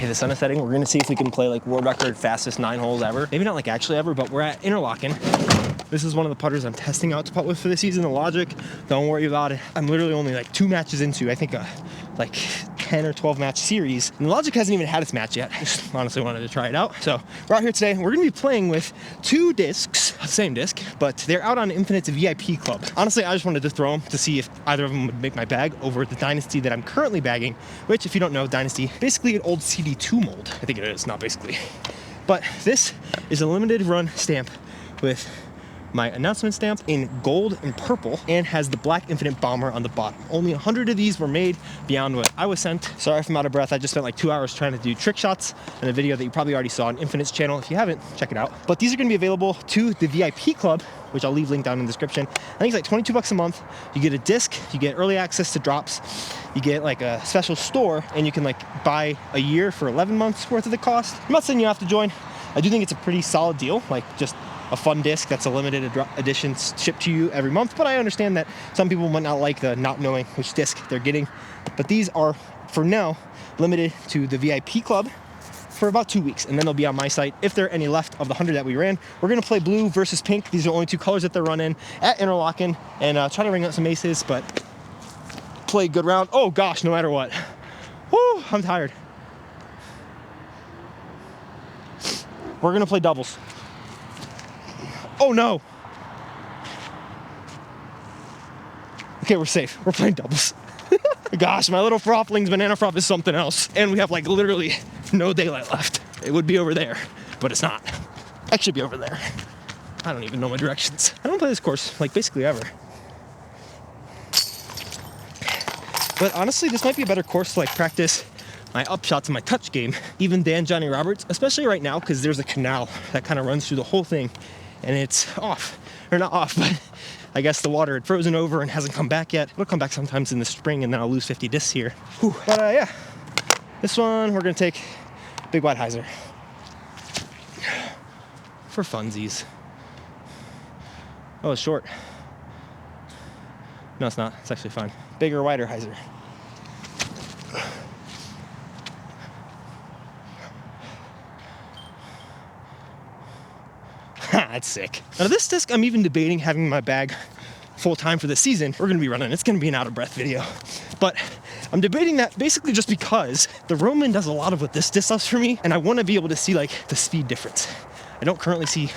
Okay, the sun is setting. We're gonna see if we can play like world record fastest 9 holes ever. Maybe not like actually ever, but we're at Interlaken. This is one of the putters I'm testing out to putt with for the season, the Logic. Don't worry about it. I'm literally only like 2 matches into, I think, like 10 or 12 match series. And the Logic hasn't even had its match yet. I just honestly wanted to try it out. So we're out here today. We're gonna be playing with 2 discs, same disc, but they're out on Infinite's VIP club. Honestly, I just wanted to throw them to see if either of them would make my bag over the Dynasty that I'm currently bagging, which, if you don't know, Dynasty, basically an old CD2 mold. I think it is, not basically. But this is a limited run stamp with my announcement stamp in gold and purple, and has the black Infinite bomber on the bottom. Only 100 of these were made beyond what I was sent. Sorry if I'm out of breath. I just spent like 2 hours trying to do trick shots in a video that you probably already saw on Infinite's channel. If you haven't, check it out. But these are gonna be available to the VIP club, which I'll leave linked down in the description. I think it's like 22 bucks a month. You get a disc, you get early access to drops, you get like a special store, and you can like buy a year for 11 months worth of the cost. I'm not saying you have to join. I do think it's a pretty solid deal, like just a fun disc that's a limited edition shipped to you every month. But I understand that some people might not like the not knowing which disc they're getting. But these are, for now, limited to the VIP club for about 2 weeks, and then they'll be on my site if there are any left of the 100 that we ran. We're gonna play blue versus pink. These are only 2 colors that they're running at Interlaken, and try to ring out some aces, but play a good round. Oh gosh, no matter what. Woo, I'm tired. We're gonna play doubles. Oh no. Okay, we're safe. We're playing doubles. Gosh, my little Froffling's banana froth is something else. And we have like literally no daylight left. It would be over there, but it's not. I should be over there. I don't even know my directions. I don't play this course like basically ever. But honestly, this might be a better course to like practice my upshots and my touch game. Even Dan Johnny Roberts, especially right now, because there's a canal that kind of runs through the whole thing. And it's off, or not off, but I guess the water had frozen over and hasn't come back yet. It'll come back sometimes in the spring, and then I'll lose 50 discs here. Whew. But yeah, this one we're gonna take big wide hyzer for funsies. Oh, it's short. No, it's not. It's actually fine. Bigger, wider hyzer. That's sick. Now this disc, I'm even debating having in my bag full time for the season. We're gonna be running, it's gonna be an out of breath video. But I'm debating that basically just because the Roman does a lot of what this disc does for me, and I wanna be able to see like the speed difference. I don't currently see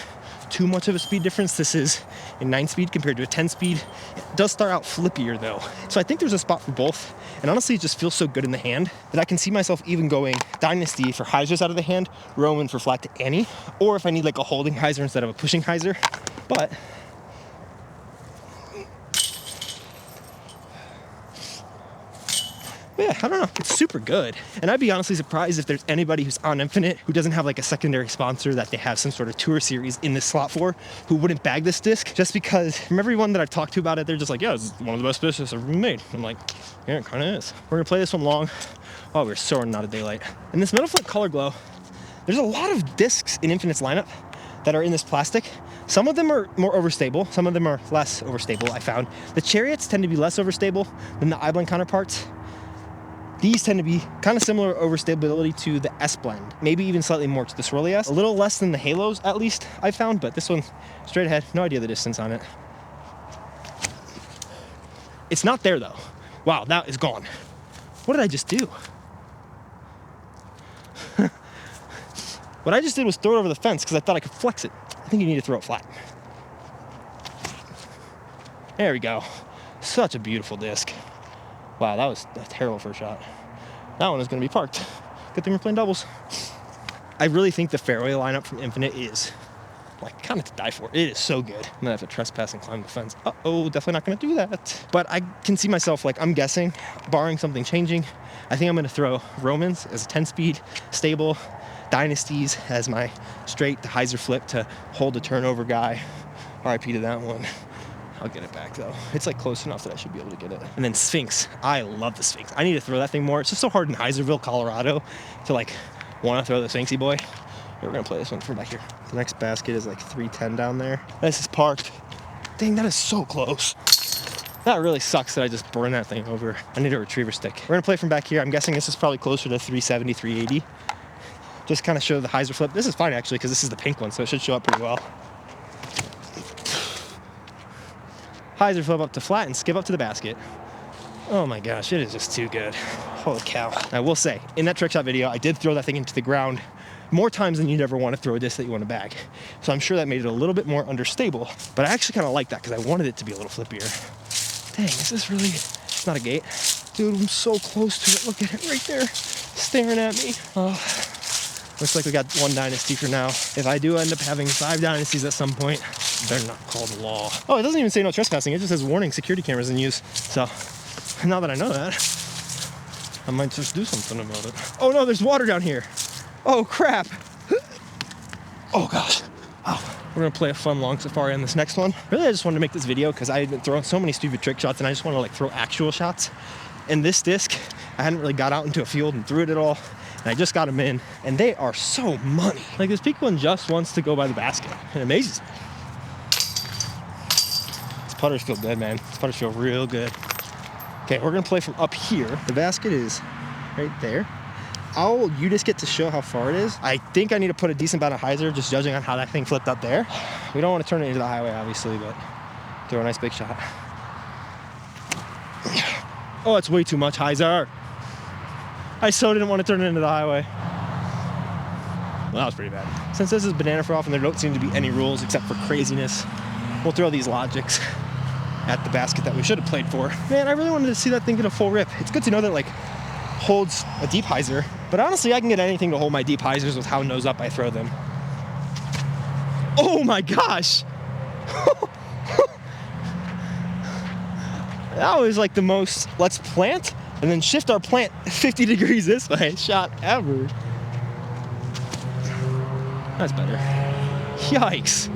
too much of a speed difference. This is a 9 speed compared to a 10 speed. It does start out flippier though. So I think there's a spot for both. And honestly, it just feels so good in the hand that I can see myself even going Dynasty for hyzers out of the hand, Roman for flat to any, or if I need like a holding hyzer instead of a pushing hyzer. But yeah, I don't know, it's super good. And I'd be honestly surprised if there's anybody who's on Infinite who doesn't have like a secondary sponsor that they have some sort of tour series in this slot for, who wouldn't bag this disc, just because from everyone that I've talked to about it, they're just like, yeah, it's one of the best discs I've ever made. I'm like, yeah, it kind of is. We're gonna play this one long. Oh, we're so running out of daylight. And this Metal Flip Color Glow, there's a lot of discs in Infinite's lineup that are in this plastic. Some of them are more overstable, some of them are less overstable, I found. The Chariots tend to be less overstable than the I-Blend counterparts. These tend to be kind of similar overstability to the S-Blend, maybe even slightly more to the Swirly S. A little less than the Halos, at least, I found, but this one, straight ahead, no idea the distance on it. It's not there, though. Wow, that is gone. What did I just do? What I just did was throw it over the fence because I thought I could flex it. I think you need to throw it flat. There we go. Such a beautiful disc. Wow, that was a terrible first shot. That one is going to be parked. Good thing we're playing doubles. I really think the fairway lineup from Infinite is like kind of to die for. It is so good. I'm gonna have to trespass and climb the fence. Uh-oh, definitely not gonna do that. But I can see myself, like, I'm guessing, barring something changing, I think I'm gonna throw Romans as a 10-speed, stable, Dynasties as my straight hyzer flip to hold the turnover guy. RIP to that one. I'll get it back though. It's like close enough that I should be able to get it. And then Sphinx. I love the Sphinx. I need to throw that thing more. It's just so hard in Hyzerville, Colorado to like want to throw the Sphinxy boy. We're gonna play this one from back here. The next basket is like 310 down there. This is parked. Dang, that is so close. That really sucks that I just burned that thing over. I need a retriever stick. We're gonna play from back here. I'm guessing this is probably closer to 370, 380. just kind of show the hyzer flip. This is fine actually, because this is the pink one, so it should show up pretty well. Hyzer flip up to flat and skip up to the basket. Oh my gosh, it is just too good. Holy cow. I will say, in that trick shot video, I did throw that thing into the ground more times than you'd ever want to throw a disc that you want to bag. So I'm sure that made it a little bit more understable, but I actually kind of like that because I wanted it to be a little flippier. Dang, is this really, it's not a gate. Dude, I'm so close to it. Look at it right there, staring at me. Oh, looks like we got 1 dynasty for now. If I do end up having 5 dynasties at some point, they're not called law. Oh, it doesn't even say no trespassing. It just says warning, security cameras in use. So now that I know that, I might just do something about it. Oh no, there's water down here. Oh crap. Oh gosh. Oh. We're gonna play a fun long safari on this next one. Really, I just wanted to make this video because I had been throwing so many stupid trick shots and I just want to like throw actual shots. And this disc, I hadn't really got out into a field and threw it at all. And I just got them in and they are so money. Like this peak one just wants to go by the basket. It amazes me. These putters feel good, man. These putters feel real good. Okay, we're gonna play from up here. The basket is right there. You just get to show how far it is. I think I need to put a decent amount of hyzer, just judging on how that thing flipped up there. We don't want to turn it into the highway, obviously, but throw a nice big shot. Oh, it's way too much hyzer. I so didn't want to turn it into the highway. Well, that was pretty bad. Since this is banana froth and there don't seem to be any rules except for craziness, we'll throw these logics at the basket that we should have played for. Man, I really wanted to see that thing get a full rip. It's good to know that like holds a deep hyzer, but honestly, I can get anything to hold my deep hyzers with how nose up I throw them. Oh my gosh! That was like the most let's plant and then shift our plant 50 degrees this way shot ever. That's better. Yikes.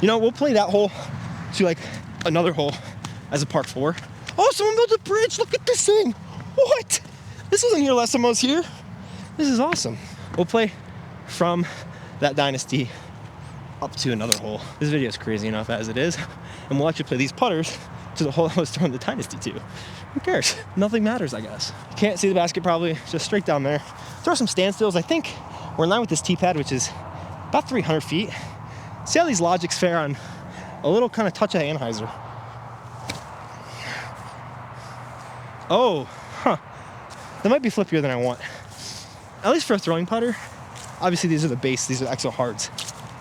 You know, we'll play that hole to like another hole as a part 4. Oh, someone built a bridge. Look at this thing. What? This wasn't here last time I was here. This is awesome. We'll play from that dynasty up to another hole. This video is crazy enough as it is. And we'll actually play these putters to the hole I was throwing the dynasty to. Who cares? Nothing matters, I guess. You can't see the basket probably, just straight down there. Throw some standstills. I think we're in line with this tee pad, which is about 300 feet. See how these logics fare on a little kind of touch of Anheuser. Oh, huh. That might be flippier than I want. At least for a throwing putter. Obviously these are the base, these are exo hards.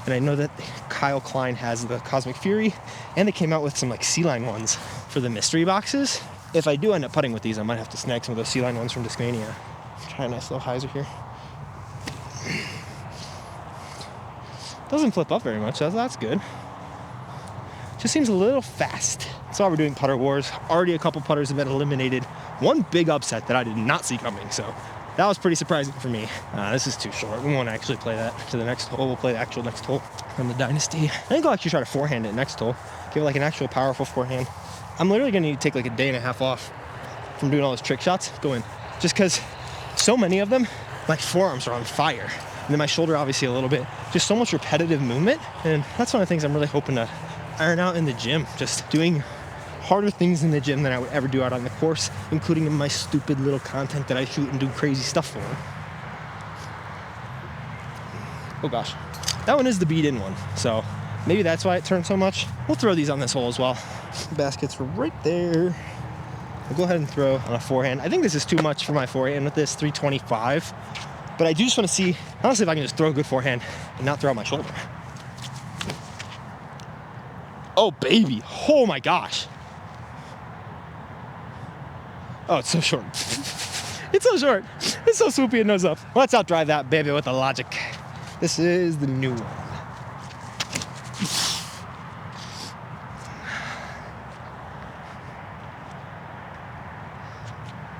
And I know that Kyle Klein has the Cosmic Fury, and they came out with some like C-Line ones for the mystery boxes. If I do end up putting with these, I might have to snag some of those C-Line ones from Discmania. Try a nice little hyzer here. Doesn't flip up very much, so that's good. Just seems a little fast. That's why we're doing putter wars. Already a couple putters have been eliminated. One big upset that I did not see coming, so that was pretty surprising for me. This is too short. We won't actually play that to the next hole. We'll play the actual next hole from the Dynasty. I think I'll actually try to forehand it next hole. Give it like an actual powerful forehand. I'm literally gonna need to take like a day and a half off from doing all those trick shots. Go in. Just because so many of them, my forearms are on fire. And then my shoulder obviously a little bit. Just so much repetitive movement. And that's one of the things I'm really hoping to iron out in the gym. Just doing harder things in the gym than I would ever do out on the course, including in my stupid little content that I shoot and do crazy stuff for. Oh gosh. That one is the beat-in one, so maybe that's why it turned so much. We'll throw these on this hole as well. The baskets were right there. I'll go ahead and throw on a forehand. I think this is too much for my forehand with this 325, but I do just want to see, honestly, if I can just throw a good forehand and not throw out my shoulder. Oh, baby. Oh my gosh. Oh, it's so short. It's so short. It's so swoopy and nose up. Let's outdrive that baby with the logic. This is the new one.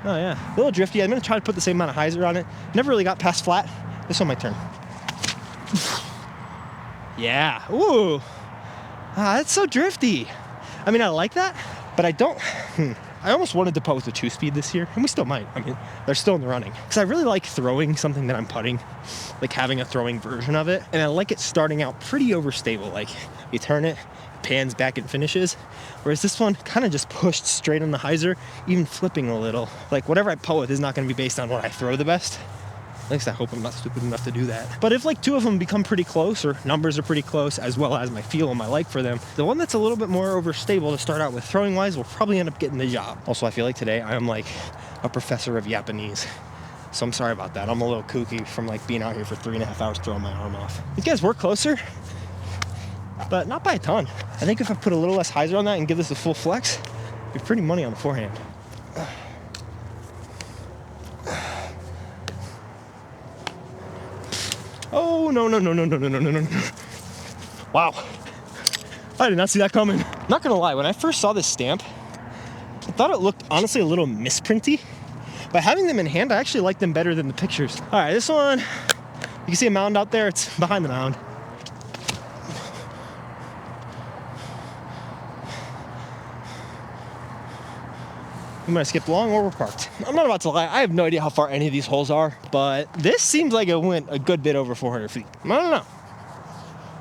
Oh yeah, a little drifty. I'm gonna try to put the same amount of hyzer on it. Never really got past flat. This one might turn. Yeah, ooh. That's so drifty. I mean, I like that, but I don't, I almost wanted to putt with a 2-speed this year, and we still might. I mean, they're still in the running. Because I really like throwing something that I'm putting, like having a throwing version of it. And I like it starting out pretty overstable. Like, you turn it, pans back and finishes. Whereas this one kind of just pushed straight on the hyzer, even flipping a little. Like whatever I putt with is not going to be based on what I throw the best. At least I hope I'm not stupid enough to do that. But if like two of them become pretty close, or numbers are pretty close, as well as my feel and my like for them, the one that's a little bit more overstable to start out with throwing wise will probably end up getting the job. Also, I feel like today I am like a professor of Japanese. So I'm sorry about that. I'm a little kooky from like being out here for 3.5 hours throwing my arm off. These guys work closer, but not by a ton. I think if I put a little less hyzer on that and give this a full flex, it'd be pretty money on the forehand. Oh, no. Wow. I did not see that coming. Not gonna lie, when I first saw this stamp, I thought it looked honestly a little misprinty. But having them in hand, I actually like them better than the pictures. All right, this one, you can see a mound out there. It's behind the mound. We might have skipped long or we're parked. I'm not about to lie, I have no idea how far any of these holes are, but this seems like it went a good bit over 400 feet. I don't know.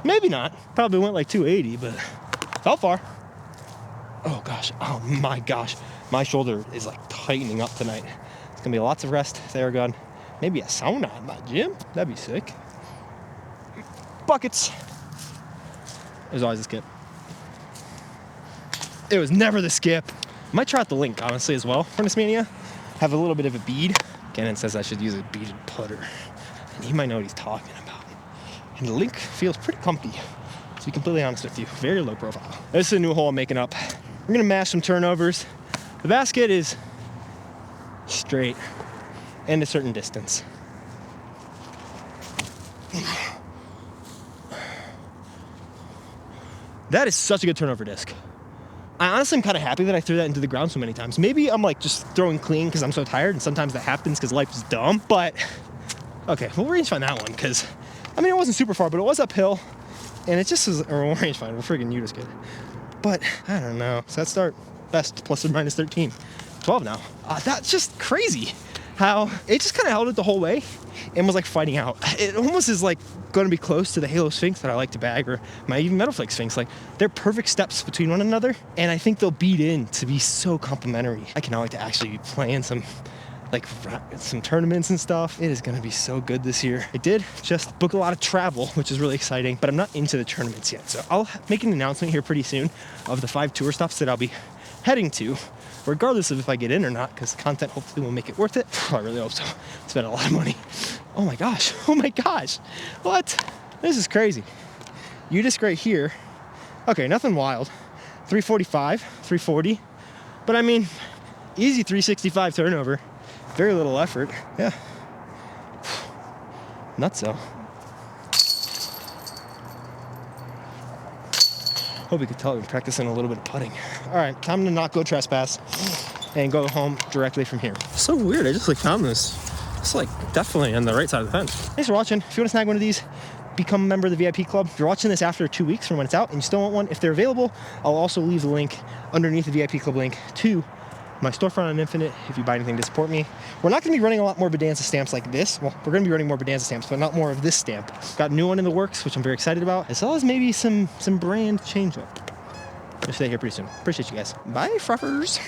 Maybe not. Probably went like 280, but how far? Oh gosh, oh my gosh. My shoulder is like tightening up tonight. It's gonna be lots of rest, Theragun. Maybe a sauna in my gym. That'd be sick. Buckets. There's always a skip. It was never the skip. Might try out the link, honestly, as well. Furnace Mania. Have a little bit of a bead. Gannon says I should use a beaded putter. And he might know what he's talking about. And the link feels pretty comfy. To be completely honest with you, very low profile. This is a new hole I'm making up. We're gonna mash some turnovers. The basket is straight and a certain distance. That is such a good turnover disc. I honestly am kind of happy that I threw that into the ground so many times. Maybe I'm like just throwing clean because I'm so tired, and sometimes that happens because life is dumb. But okay, we'll range find that one because I mean it wasn't super far, but it was uphill, and it just was. Or we'll range find. We'll friggin' you just get it. But I don't know. So let's start best plus or minus 13, 12 now. That's just crazy. How it just kind of held it the whole way and was like fighting out. It almost is like going to be close to the Halo Sphinx that I like to bag, or my even Metal Flake Sphinx. Like they're perfect steps between one another, and I think they'll beat in to be so complementary. I cannot wait to actually be playing some tournaments and stuff. It is going to be so good this year. I did just book a lot of travel, which is really exciting, but I'm not into the tournaments yet. So I'll make an announcement here pretty soon of the 5 tour stops that I'll be heading to, regardless of if I get in or not, because content hopefully will make it worth it. I really hope so. Spent a lot of money. Oh my gosh. What? This is crazy. You disc right here. Okay, nothing wild. 345, 340. But I mean, easy 365 turnover. Very little effort. Yeah. Nutso. Hope you could tell I'm practicing a little bit of putting. All right, time to not go trespass and go home directly from here. So weird, I just like found this. It's like definitely on the right side of the fence. Thanks for watching. If you want to snag one of these, become a member of the VIP club. If you're watching this after 2 weeks from when it's out and you still want one, if they're available, I'll also leave the link underneath the VIP club link to my storefront on Infinite if you buy anything to support me. We're not going to be running a lot more Bodanza stamps like this. Well, we're going to be running more Bodanza stamps, but not more of this stamp. Got a new one in the works, which I'm very excited about, as well as maybe some brand change up. I'll stay here pretty soon. Appreciate you guys. Bye, fruffers.